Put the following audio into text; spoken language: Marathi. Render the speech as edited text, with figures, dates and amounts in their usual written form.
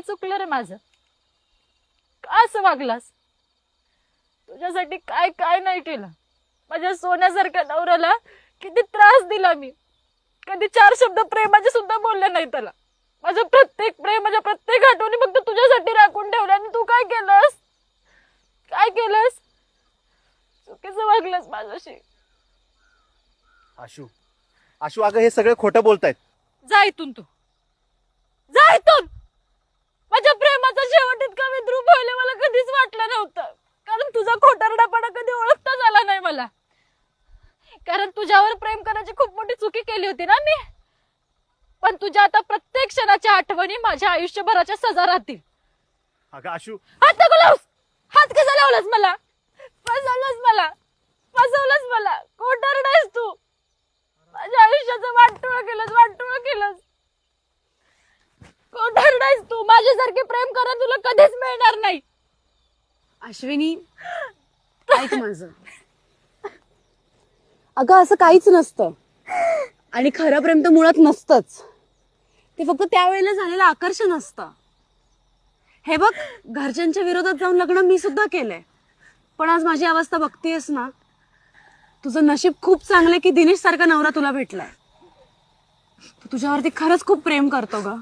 काय चुकलं रे माझं? का असं वागलास? तुझ्यासाठी काय काय नाही केलं? माझ्या सोन्यासारख्या नवऱ्याला किती त्रास दिला मी. कधी 4 शब्द प्रेमाचे सुद्धा बोलले नाही त्याला. माझं प्रत्येक प्रेम, माझ्या प्रत्येक आठवणी फक्त तुझ्यासाठी राखून ठेवल्या आणि तू काय केलंस? काय केलंस? चुकीचं वागलंस माझ्याशी. आशू, आशू अगं हे सगळे खोटं बोलतायत. जा इथून तू, जा इथून. माझ्या प्रेमाचा शेवट इतका विद्रूप होईल मला कधीच वाटलं नव्हतं. कारण तुझा खोटारडापणा कधी ओळखताच आला नाही मला. कारण तुझ्यावर प्रेम करायची खूप मोठी चुकी केली होती ना मी. पण तुझ्या आता प्रत्येक क्षणाच्या आठवणी माझ्या आयुष्यभराच्या सजा राहतील. अगं आशू, हात नको लावूस. हात कसा लावलास मला? फसवलंस मला, फसवलंस मला. खोटारडायस तू. माझ्या आयुष्याचं वाटोळं केलंस, वाटोळं केलंस. खोटारडायस तू. माझ्यासारखे प्रेम करा तुला कधीच मिळणार नाही. अश्विनी, ऐक माझं. अगं असं काहीच नसतं आणि खरं प्रेम तर मुळात नसतंच. ते फक्त त्यावेळेला झालेलं आकर्षण असतं. हे बघ, घरच्यांच्या विरोधात जाऊन लग्न मी सुद्धा केलंय. पण आज माझी अवस्था बघतेयस ना, तुझं नशीब खूप चांगलंय की दिनेश सारखा नवरा तुला भेटलाय. तो तुझ्यावरती खरंच खूप प्रेम करतो ग.